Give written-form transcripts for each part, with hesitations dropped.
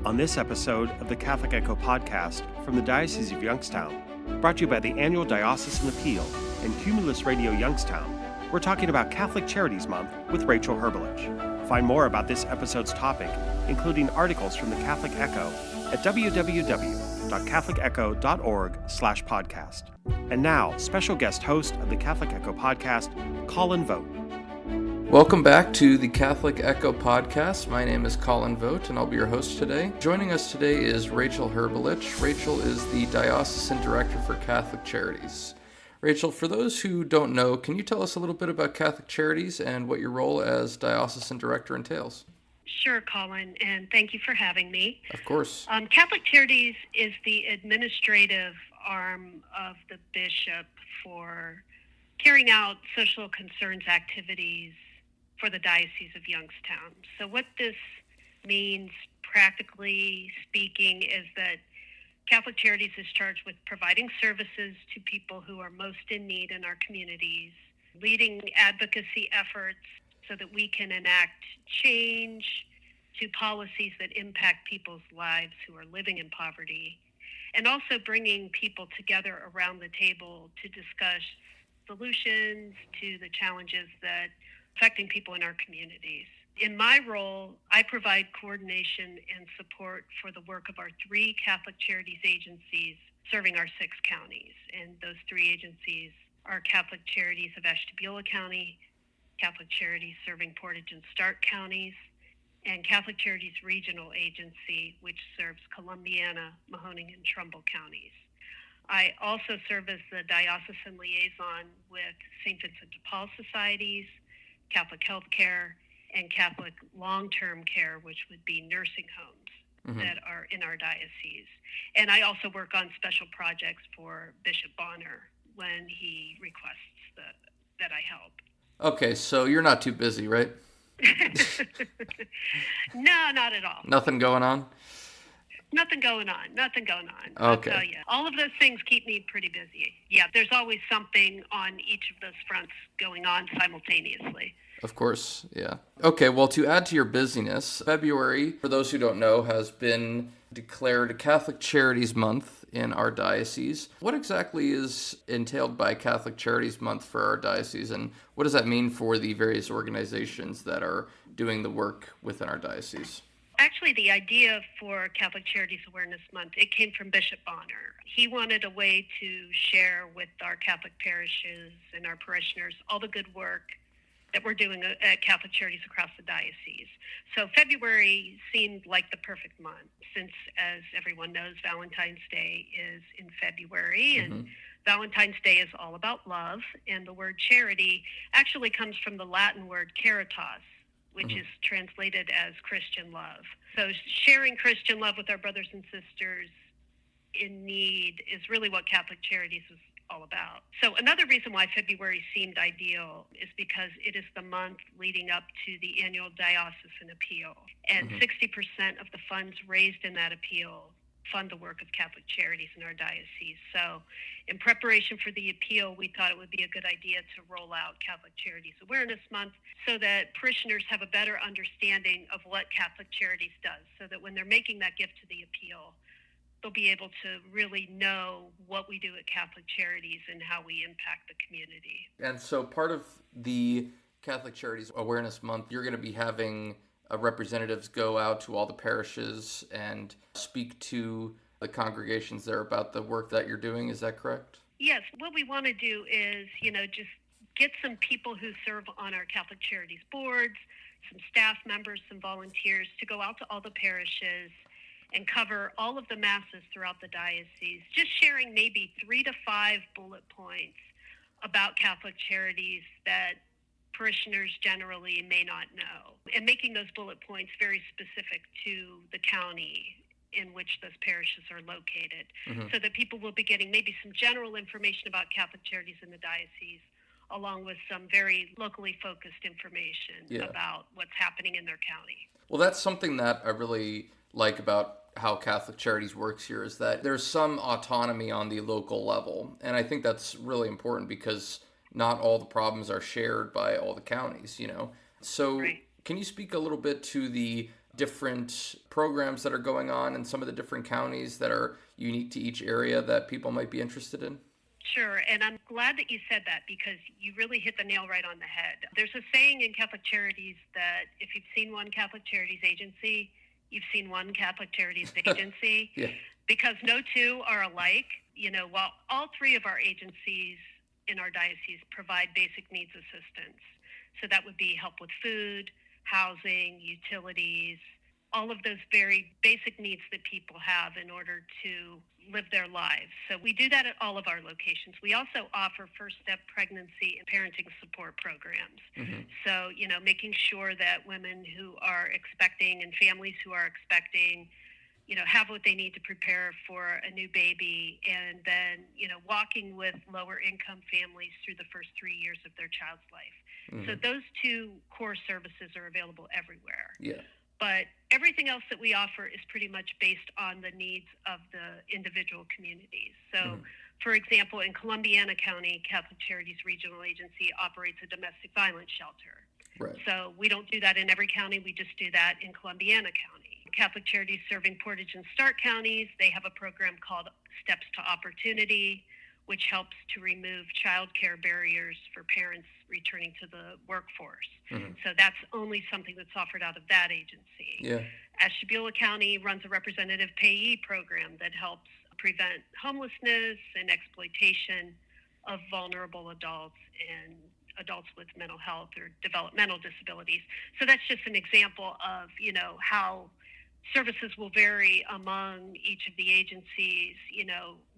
on this episode of the Catholic Echo podcast from the Diocese of Youngstown, brought to you by the annual Diocesan Appeal and Cumulus Radio Youngstown. We're talking about Catholic Charities Month with Rachel Hrbolich. Find more about this episode's topic, including articles from the Catholic Echo, at www.catholicecho.org/podcast. And now, special guest host of the Catholic Echo podcast, Colin Vogt. Welcome back to the Catholic Echo podcast. My name is Colin Vogt, and I'll be your host today. Joining us today is Rachel Hrbolich. Rachel is the Diocesan Director for Catholic Charities. Rachel, for those who don't know, can you tell us a little bit about Catholic Charities and what your role as Diocesan Director entails? Sure, Colin, and thank you for having me. Of course. Catholic Charities is the administrative arm of the bishop for carrying out social concerns activities for the Diocese of Youngstown. So what this means, practically speaking, is that Catholic Charities is charged with providing services to people who are most in need in our communities, leading advocacy efforts so that we can enact change to policies that impact people's lives who are living in poverty, and also bringing people together around the table to discuss solutions to the challenges that affecting people in our communities. In my role, I provide coordination and support for the work of our 3 Catholic Charities agencies serving our 6 counties. And those 3 agencies are Catholic Charities of Ashtabula County, Catholic Charities serving Portage and Stark counties, and Catholic Charities Regional Agency, which serves Columbiana, Mahoning, and Trumbull counties. I also serve as the diocesan liaison with St. Vincent de Paul Societies, Catholic Healthcare, and Catholic Long-Term Care, which would be nursing homes that are in our diocese. And I also work on special projects for Bishop Bonner when he requests that I help. Okay, so you're not too busy, right? No, not at all. Nothing going on? Nothing going on. Okay. I'll tell you. All of those things keep me pretty busy. Yeah, there's always something on each of those fronts going on simultaneously. Of course, yeah. Okay, well, to add to your busyness, February, for those who don't know, has been declared Catholic Charities Month in our diocese. What exactly is entailed by Catholic Charities Month for our diocese, and what does that mean for the various organizations that are doing the work within our diocese? Actually, the idea for Catholic Charities Awareness Month, it came from Bishop Bonner. He wanted a way to share with our Catholic parishes and our parishioners all the good work that we're doing at Catholic Charities across the diocese. So February seemed like the perfect month since, as everyone knows, Valentine's Day is in February, and Valentine's Day is all about love, and the word charity actually comes from the Latin word caritas, which is translated as Christian love. So sharing Christian love with our brothers and sisters in need is really what Catholic Charities is all about. So another reason why February seemed ideal is because it is the month leading up to the annual Diocesan Appeal. And 60% of the funds raised in that appeal fund the work of Catholic Charities in our diocese. So in preparation for the appeal, we thought it would be a good idea to roll out Catholic Charities Awareness Month so that parishioners have a better understanding of what Catholic Charities does, so that when they're making that gift to the appeal, they'll be able to really know what we do at Catholic Charities and how we impact the community. And so part of the Catholic Charities Awareness Month, you're going to be having representatives go out to all the parishes and speak to the congregations there about the work that you're doing. Is that correct? Yes. What we want to do is, just get some people who serve on our Catholic Charities boards, some staff members, some volunteers to go out to all the parishes and cover all of the masses throughout the diocese, just sharing maybe 3 to 5 bullet points about Catholic Charities that parishioners generally may not know, and making those bullet points very specific to the county in which those parishes are located, so that people will be getting maybe some general information about Catholic Charities in the diocese, along with some very locally focused information about what's happening in their county. Well, that's something that I really like about how Catholic Charities works here, is that there's some autonomy on the local level. And I think that's really important because not all the problems are shared by all the counties, So Can you speak a little bit to the different programs that are going on in some of the different counties that are unique to each area that people might be interested in? Sure, and I'm glad that you said that because you really hit the nail right on the head. There's a saying in Catholic Charities that if you've seen one Catholic Charities agency, you've seen one Catholic Charities agency, Yeah. because no two are alike. While all three of our agencies in our diocese provide basic needs assistance, so that would be help with food, housing, utilities, all of those very basic needs that people have in order to live their lives. So we do that at all of our locations. We also offer first step pregnancy and parenting support programs. Mm-hmm. So, making sure that women who are expecting and families who are expecting, have what they need to prepare for a new baby, and then, walking with lower income families through the first 3 years of their child's life. Mm-hmm. So those two core services are available everywhere. Yeah. But everything else that we offer is pretty much based on the needs of the individual communities. So, for example, in Columbiana County, Catholic Charities Regional Agency operates a domestic violence shelter. Right. So we don't do that in every county. We just do that in Columbiana County. Catholic Charities serving Portage and Stark counties, they have a program called Steps to Opportunity, which helps to remove child care barriers for parents returning to the workforce. Mm-hmm. So that's only something that's offered out of that agency. Yeah. Ashtabula County runs a representative payee program that helps prevent homelessness and exploitation of vulnerable adults and adults with mental health or developmental disabilities. So that's just an example of, how services will vary among each of the agencies,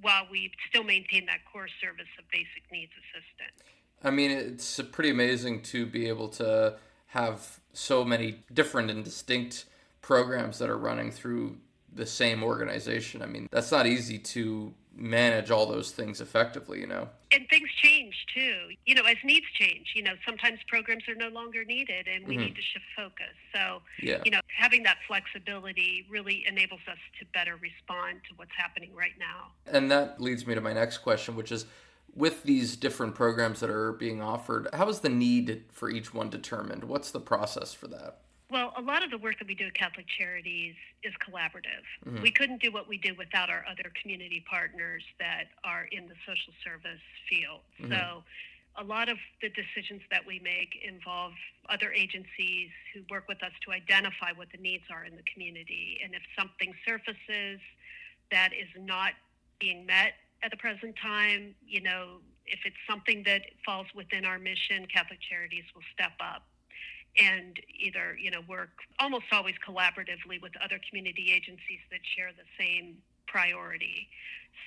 while we still maintain that core service of basic needs assistance. I mean, it's pretty amazing to be able to have so many different and distinct programs that are running through the same organization. I mean, that's not easy to manage all those things effectively, And things change too, as needs change. Sometimes programs are no longer needed and we need to shift focus. So, yeah. Having that flexibility really enables us to better respond to what's happening right now. And that leads me to my next question, which is, with these different programs that are being offered, how is the need for each one determined? What's the process for that? Well, a lot of the work that we do at Catholic Charities is collaborative. Mm-hmm. We couldn't do what we do without our other community partners that are in the social service field. Mm-hmm. So a lot of the decisions that we make involve other agencies who work with us to identify what the needs are in the community. And if something surfaces that is not being met at the present time, if it's something that falls within our mission, Catholic Charities will step up and either, work almost always collaboratively with other community agencies that share the same priority.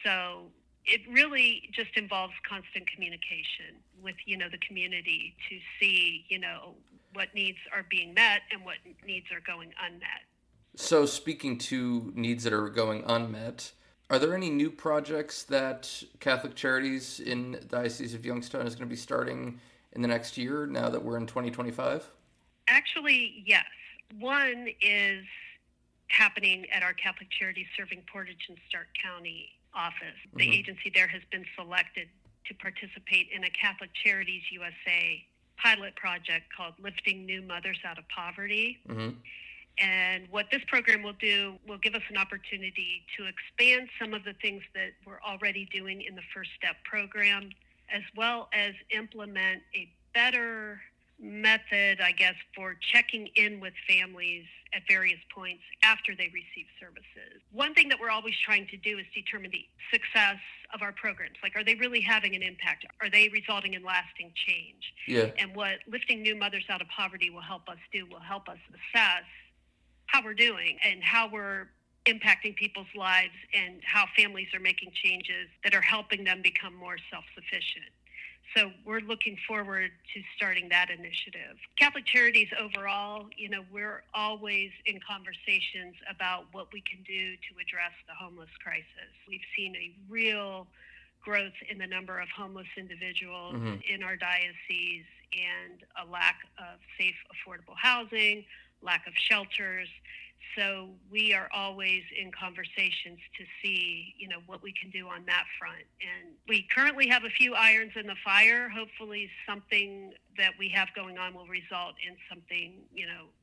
So it really just involves constant communication with, the community to see, what needs are being met and what needs are going unmet. So speaking to needs that are going unmet, are there any new projects that Catholic Charities in the Diocese of Youngstown is going to be starting in the next year now that we're in 2025? Actually, yes. One is happening at our Catholic Charities serving Portage and Stark County office. The agency there has been selected to participate in a Catholic Charities USA pilot project called Lifting New Mothers Out of Poverty. Mm-hmm. And what this program will do will give us an opportunity to expand some of the things that we're already doing in the First Step program, as well as implement a better method, I guess, for checking in with families at various points after they receive services. One thing that we're always trying to do is determine the success of our programs. Like, are they really having an impact? Are they resulting in lasting change? Yeah. And what Lifting New Mothers Out of Poverty will help us do will help us assess how we're doing and how we're impacting people's lives and how families are making changes that are helping them become more self-sufficient. So we're looking forward to starting that initiative. Catholic Charities overall, we're always in conversations about what we can do to address the homeless crisis. We've seen a real growth in the number of homeless individuals in our diocese and a lack of safe, affordable housing, lack of shelters. So we are always in conversations to see, what we can do on that front. And we currently have a few irons in the fire. Hopefully something that we have going on will result in something,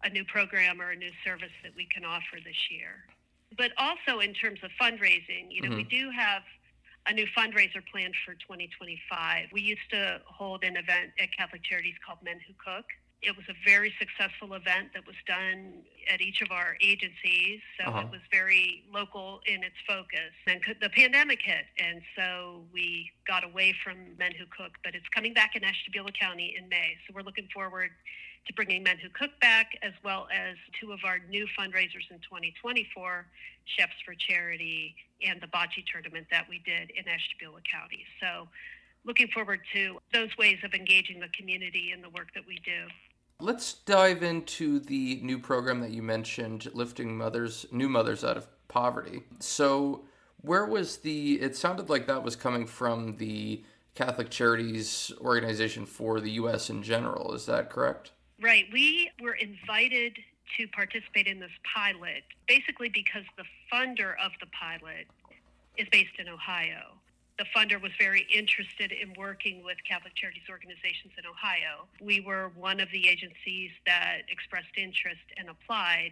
a new program or a new service that we can offer this year. But also in terms of fundraising, we do have a new fundraiser planned for 2025. We used to hold an event at Catholic Charities called Men Who Cook. It was a very successful event that was done at each of our agencies, so It was very local in its focus. Then the pandemic hit, and so we got away from Men Who Cook, but it's coming back in Ashtabula County in May. So we're looking forward to bringing Men Who Cook back, as well as two of our new fundraisers in 2024, Chefs for Charity and the bocce tournament that we did in Ashtabula County. So looking forward to those ways of engaging the community in the work that we do. Let's dive into the new program that you mentioned, lifting new mothers out of poverty. So it sounded like that was coming from the Catholic Charities organization for the U.S. in general. Is that correct? Right. We were invited to participate in this pilot, basically because the funder of the pilot is based in Ohio. The funder was very interested in working with Catholic Charities organizations in Ohio. We were one of the agencies that expressed interest and applied,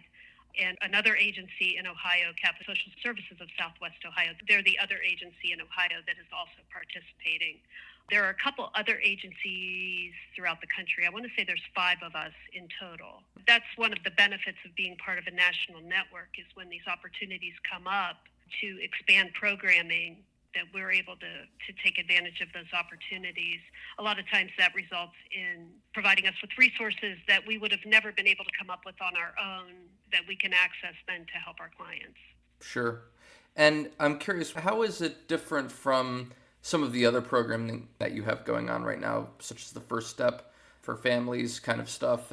and another agency in Ohio, Catholic Social Services of Southwest Ohio, they're the other agency in Ohio that is also participating. There are a couple other agencies throughout the country. I want to say there's 5 of us in total. That's one of the benefits of being part of a national network, is when these opportunities come up to expand programming, that we're able to take advantage of those opportunities. A lot of times that results in providing us with resources that we would have never been able to come up with on our own, that we can access then to help our clients. Sure. And I'm curious, how is it different from some of the other programming that you have going on right now, such as the First Step for families kind of stuff?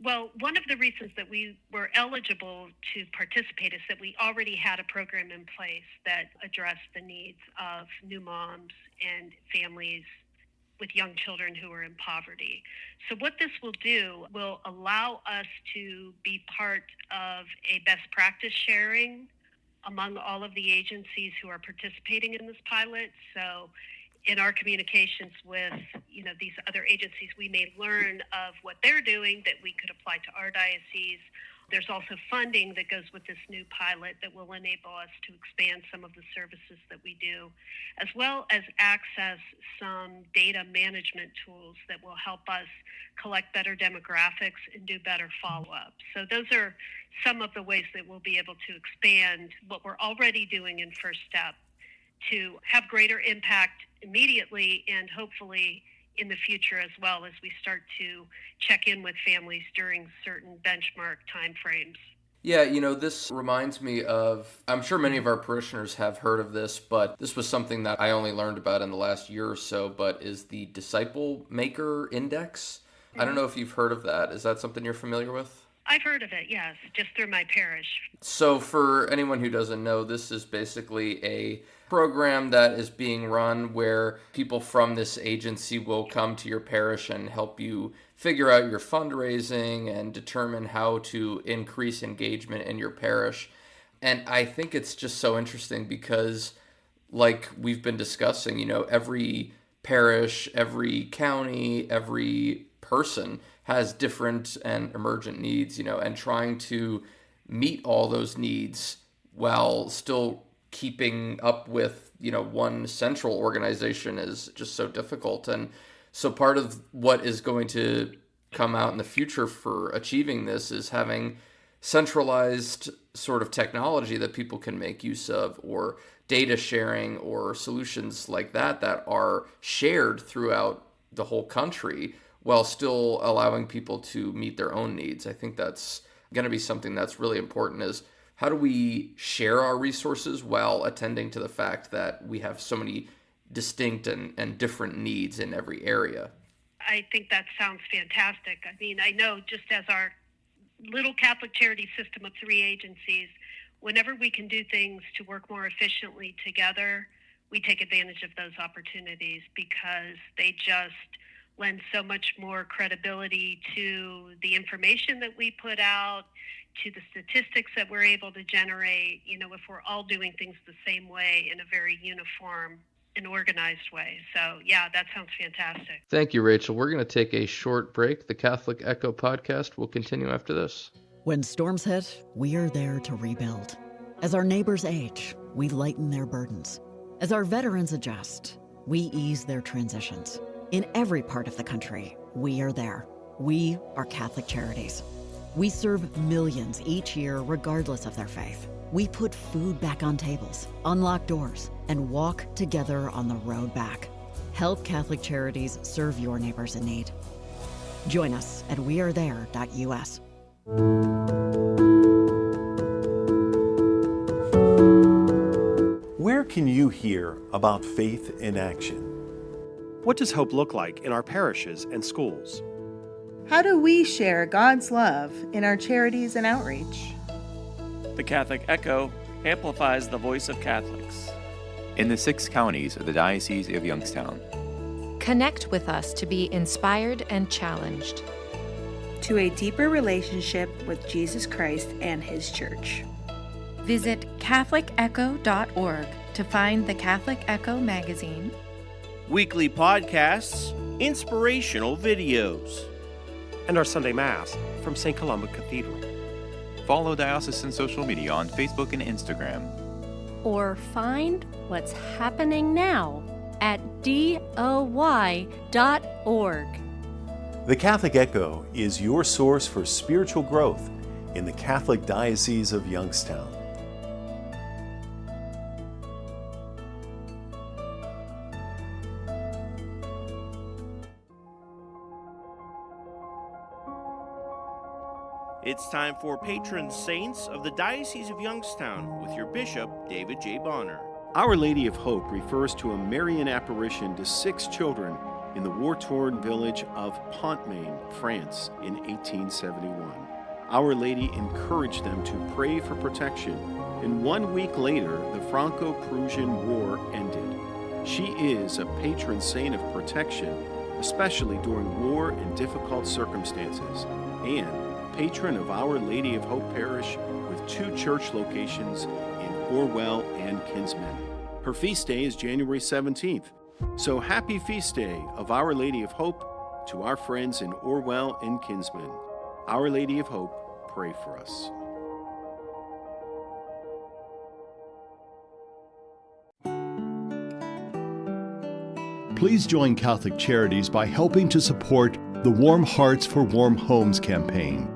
Well, one of the reasons that we were eligible to participate is that we already had a program in place that addressed the needs of new moms and families with young children who are in poverty. So what this will do will allow us to be part of a best practice sharing among all of the agencies who are participating in this pilot. So in our communications with, these other agencies, we may learn of what they're doing that we could apply to our diocese. There's also funding that goes with this new pilot that will enable us to expand some of the services that we do, as well as access some data management tools that will help us collect better demographics and do better follow-up. So those are some of the ways that we'll be able to expand what we're already doing in First Step to have greater impact immediately and hopefully in the future as well, as we start to check in with families during certain benchmark timeframes. Yeah, this reminds me of, I'm sure many of our parishioners have heard of this, but this was something that I only learned about in the last year or so, but is the Disciple Maker Index. I don't know if you've heard of that. Is that something you're familiar with? I've heard of it, yes, just through my parish. So for anyone who doesn't know, this is basically a program that is being run where people from this agency will come to your parish and help you figure out your fundraising and determine how to increase engagement in your parish. And I think it's just so interesting because, like we've been discussing, every parish, every county, every person has different and emergent needs, and trying to meet all those needs while still keeping up with, one central organization is just so difficult. And so part of what is going to come out in the future for achieving this is having centralized sort of technology that people can make use of, or data sharing, or solutions like that are shared throughout the whole country while still allowing people to meet their own needs. I think that's going to be something that's really important, is how do we share our resources while attending to the fact that we have so many distinct and different needs in every area? I think that sounds fantastic. I mean, I know just as our little Catholic charity system of 3 agencies, whenever we can do things to work more efficiently together, we take advantage of those opportunities because they just lends so much more credibility to the information that we put out, to the statistics that we're able to generate, if we're all doing things the same way in a very uniform and organized way. So, yeah, that sounds fantastic. Thank you, Rachel. We're going to take a short break. The Catholic Echo podcast will continue after this. When storms hit, we are there to rebuild. As our neighbors age, we lighten their burdens. As our veterans adjust, we ease their transitions. In every part of the country, we are there. We are Catholic Charities. We serve millions each year regardless of their faith. We put food back on tables, unlock doors, and walk together on the road back. Help Catholic Charities serve your neighbors in need. Join us at wearethere.us. Where can you hear about faith in action? What does hope look like in our parishes and schools? How do we share God's love in our charities and outreach? The Catholic Echo amplifies the voice of Catholics in the 6 counties of the Diocese of Youngstown. Connect with us to be inspired and challenged to a deeper relationship with Jesus Christ and His Church. Visit CatholicEcho.org to find the Catholic Echo magazine, weekly podcasts, inspirational videos, and our Sunday Mass from St. Columba Cathedral. Follow Diocesan social media on Facebook and Instagram. Or find what's happening now at doy.org. The Catholic Echo is your source for spiritual growth in the Catholic Diocese of Youngstown. It's time for Patron Saints of the Diocese of Youngstown with your Bishop, David J. Bonner. Our Lady of Hope refers to a Marian apparition to 6 children in the war-torn village of Pontmain, France in 1871. Our Lady encouraged them to pray for protection, and 1 week later, the Franco-Prussian War ended. She is a patron saint of protection, especially during war and difficult circumstances, and patron of Our Lady of Hope Parish with 2 church locations in Orwell and Kinsman. Her feast day is January 17th. So happy feast day of Our Lady of Hope to our friends in Orwell and Kinsman. Our Lady of Hope, pray for us. Please join Catholic Charities by helping to support the Warm Hearts for Warm Homes campaign,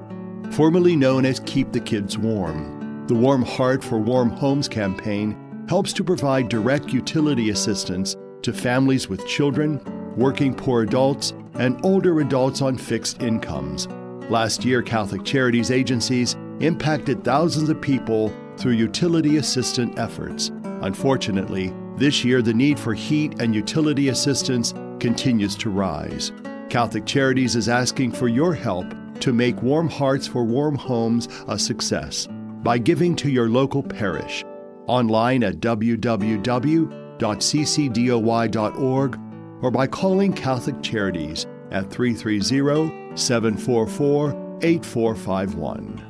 formerly known as Keep the Kids Warm. The Warm Heart for Warm Homes campaign helps to provide direct utility assistance to families with children, working poor adults, and older adults on fixed incomes. Last year, Catholic Charities agencies impacted thousands of people through utility assistance efforts. Unfortunately, this year the need for heat and utility assistance continues to rise. Catholic Charities is asking for your help to make Warm Hearts for Warm Homes a success by giving to your local parish, online at www.ccdoy.org or by calling Catholic Charities at 330-744-8451.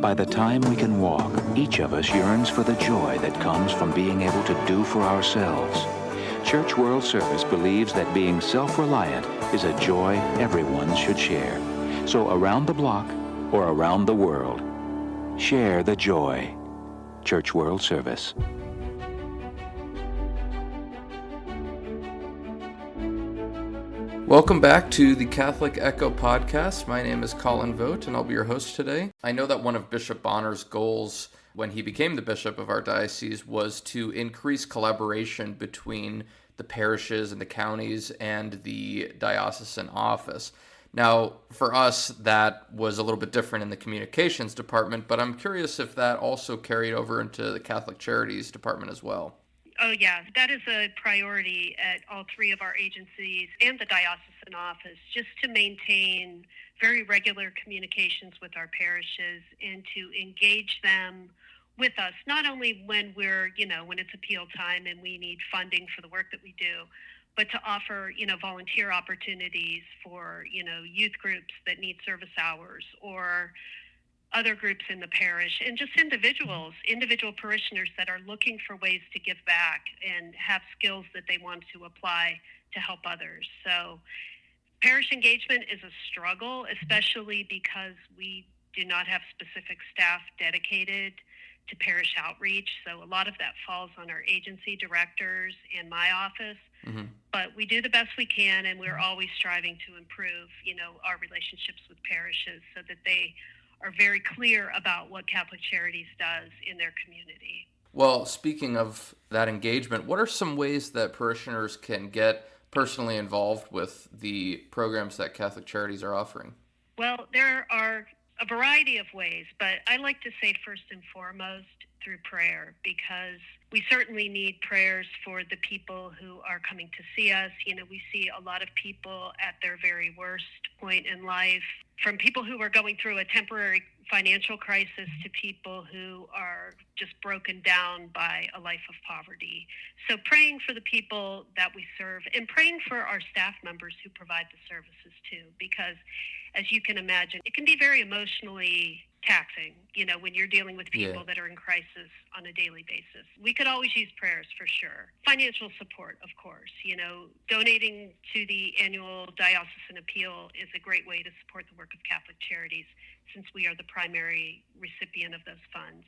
By the time we can walk, each of us yearns for the joy that comes from being able to do for ourselves. Church World Service believes that being self-reliant is a joy everyone should share. So around the block or around the world, share the joy. Church World Service. Welcome back to the Catholic Echo podcast. My name is Colin Vogt, and I'll be your host today. I know that one of Bishop Bonner's goals when he became the bishop of our diocese was to increase collaboration between the parishes and the counties and the diocesan office. Now, for us, that was a little bit different in the communications department, but I'm curious if that also carried over into the Catholic Charities department as well. Oh, yeah. That is a priority at all 3 of our agencies and the diocesan office, just to maintain very regular communications with our parishes and to engage them with us, not only when when it's appeal time and we need funding for the work that we do, but to offer, volunteer opportunities for, youth groups that need service hours, or other groups in the parish, and just individual parishioners that are looking for ways to give back and have skills that they want to apply to help others. So parish engagement is a struggle, especially because we do not have specific staff dedicated to parish outreach. So a lot of that falls on our agency directors and my office. Mm-hmm. But we do the best we can, and we're always striving to improve, our relationships with parishes so that they are very clear about what Catholic Charities does in their community. Well, speaking of that engagement, what are some ways that parishioners can get personally involved with the programs that Catholic Charities are offering? Well, there are a variety of ways, but I like to say first and foremost through prayer, because we certainly need prayers for the people who are coming to see us. We see a lot of people at their very worst point in life, from people who are going through a temporary financial crisis to people who are just broken down by a life of poverty. So praying for the people that we serve, and praying for our staff members who provide the services too, because as you can imagine, it can be very emotionally taxing, when you're dealing with people that are in crisis on a daily basis. We could always use prayers for sure. Financial support, of course. Donating to the annual Diocesan appeal is a great way to support the work of Catholic Charities, since we are the primary recipient of those funds.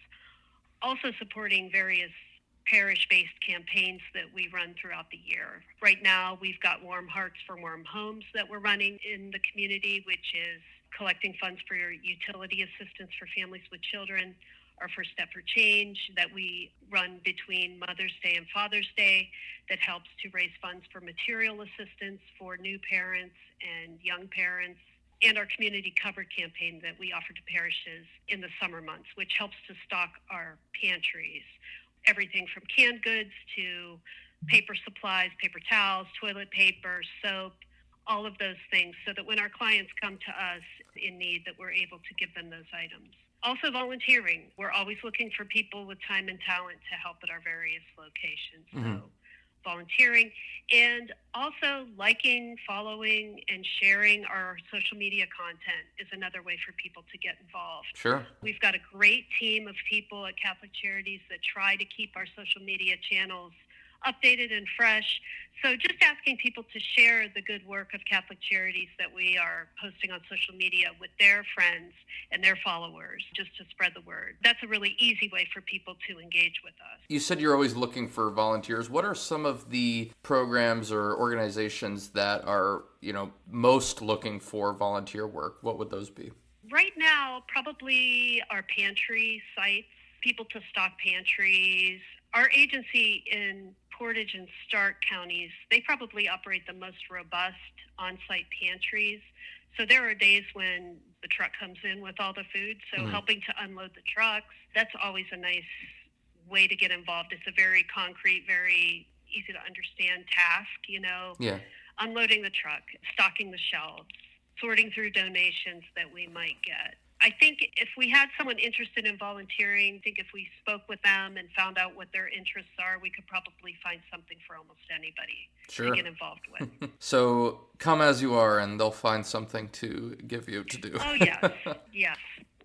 Also supporting various parish-based campaigns that we run throughout the year. Right now, we've got Warm Hearts for Warm Homes that we're running in the community, which is collecting funds for utility assistance for families with children. Our First Step for Change that we run between Mother's Day and Father's Day that helps to raise funds for material assistance for new parents and young parents. And our community covered campaign that we offer to parishes in the summer months, which helps to stock our pantries. Everything from canned goods to paper supplies, paper towels, toilet paper, soap, all of those things, so that when our clients come to us in need, that we're able to give them those items. Also volunteering. We're always looking for people with time and talent to help at our various locations. Mm-hmm. So volunteering, and also liking, following, and sharing our social media content is another way for people to get involved. Sure. We've got a great team of people at Catholic Charities that try to keep our social media channels updated and fresh. So just asking people to share the good work of Catholic Charities that we are posting on social media with their friends and their followers, just to spread the word. That's a really easy way for people to engage with us. You said you're always looking for volunteers. What are some of the programs or organizations that are, most looking for volunteer work? What would those be? Right now, probably our pantry sites, people to stock pantries. Our agency in Portage and Stark counties, they probably operate the most robust on-site pantries. So there are days when the truck comes in with all the food, so helping to unload the trucks, that's always a nice way to get involved. It's a very concrete, very easy to understand task, Yeah. Unloading the truck, stocking the shelves, sorting through donations that we might get. I think if we had someone interested in volunteering, I think if we spoke with them and found out what their interests are, we could probably find something for almost anybody to get involved with. So come as you are, and they'll find something to give you to do. Oh, yes. Yes.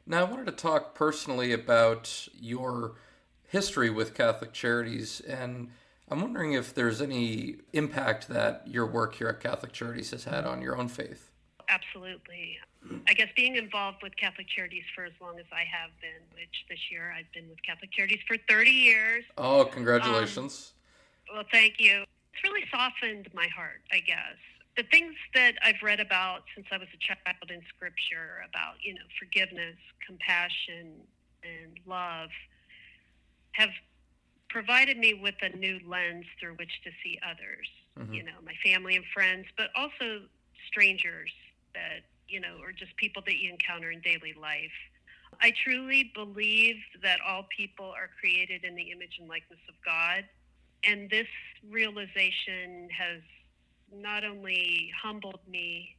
Now, I wanted to talk personally about your history with Catholic Charities, and I'm wondering if there's any impact that your work here at Catholic Charities has had on your own faith. Absolutely. I guess being involved with Catholic Charities for as long as I have been, which this year I've been with Catholic Charities for 30 years. Oh, congratulations. Well, thank you. It's really softened my heart, I guess. The things that I've read about since I was a child in Scripture about, forgiveness, compassion, and love have provided me with a new lens through which to see others, my family and friends, but also strangers that, or just people that you encounter in daily life. I truly believe that all people are created in the image and likeness of God. And this realization has not only humbled me,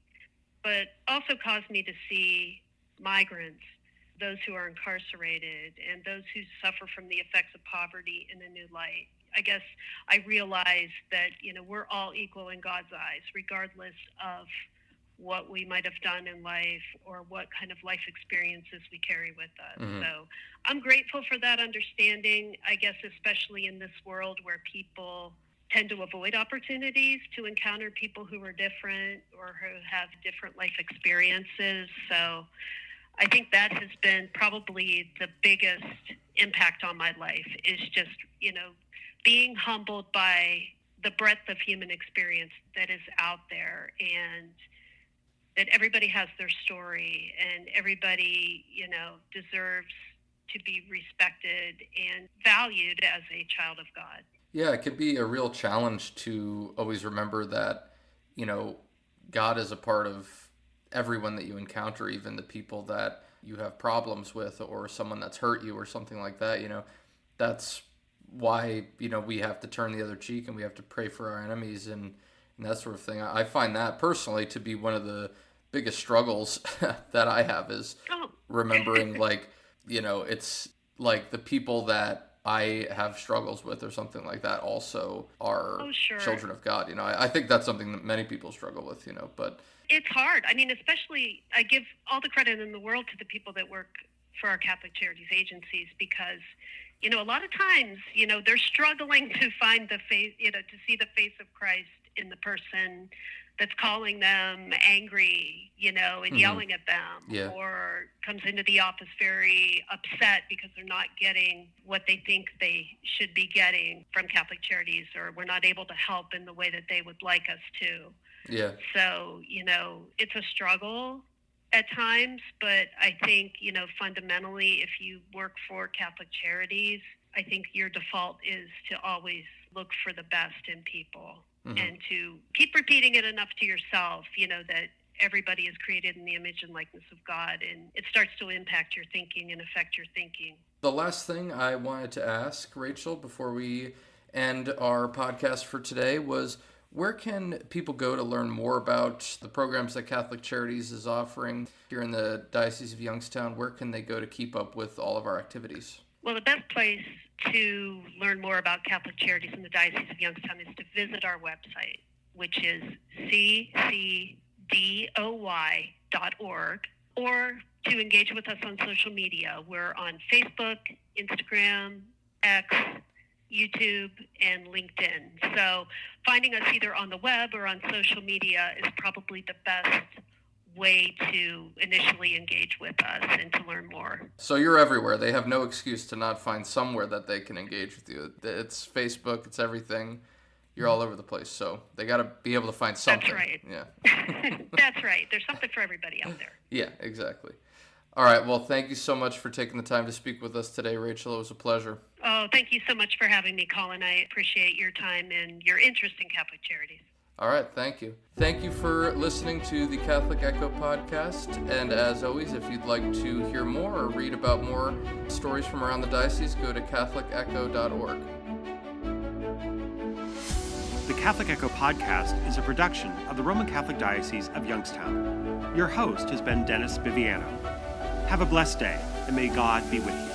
but also caused me to see migrants, those who are incarcerated and those who suffer from the effects of poverty in a new light. I guess I realize that, we're all equal in God's eyes, regardless of what we might have done in life or what kind of life experiences we carry with us. Mm-hmm. So I'm grateful for that understanding, I guess, especially in this world where people tend to avoid opportunities to encounter people who are different or who have different life experiences. So I think that has been probably the biggest impact on my life, is just, being humbled by the breadth of human experience that is out there, and that everybody has their story and everybody, deserves to be respected and valued as a child of God. Yeah, it could be a real challenge to always remember that, God is a part of everyone that you encounter, even the people that you have problems with or someone that's hurt you or something like that. That's why, we have to turn the other cheek and we have to pray for our enemies and that sort of thing. I find that personally to be one of the biggest struggles that I have, is remembering it's like the people that I have struggles with or something like that also are children of God. I think that's something that many people struggle with, but it's hard. I mean, especially I give all the credit in the world to the people that work for our Catholic Charities agencies, because, a lot of times, they're struggling to find the face, to see the face of Christ in the person that's calling them angry, and yelling at them, or comes into the office very upset because they're not getting what they think they should be getting from Catholic Charities, or we're not able to help in the way that they would like us to. Yeah. So, it's a struggle at times, but I think, fundamentally, if you work for Catholic Charities, I think your default is to always look for the best in people. Mm-hmm. And to keep repeating it enough to yourself, that everybody is created in the image and likeness of God, and it starts to impact your thinking and affect your thinking. The last thing I wanted to ask, Rachel, before we end our podcast for today was, where can people go to learn more about the programs that Catholic Charities is offering here in the Diocese of Youngstown? Where can they go to keep up with all of our activities? Well, the best place to learn more about Catholic Charities in the Diocese of Youngstown is to visit our website, which is ccdoy.org, or to engage with us on social media. We're on Facebook, Instagram, X, YouTube, and LinkedIn. So finding us either on the web or on social media is probably the best way to initially engage with us and to learn more. So you're everywhere. They have no excuse to not find somewhere that they can engage with you. It's Facebook, it's everything. You're all over the place, so they got to be able to find something. That's right. Yeah. That's right. There's something for everybody out there. Yeah, exactly. All right, well, thank you so much for taking the time to speak with us today, Rachel. It was a pleasure. Oh, thank you so much for having me, Colin. I appreciate your time and your interest in Catholic Charities. All right, thank you. Thank you for listening to the Catholic Echo podcast. And as always, if you'd like to hear more or read about more stories from around the diocese, go to catholicecho.org. The Catholic Echo podcast is a production of the Roman Catholic Diocese of Youngstown. Your host has been Dennis Biviano. Have a blessed day, and may God be with you.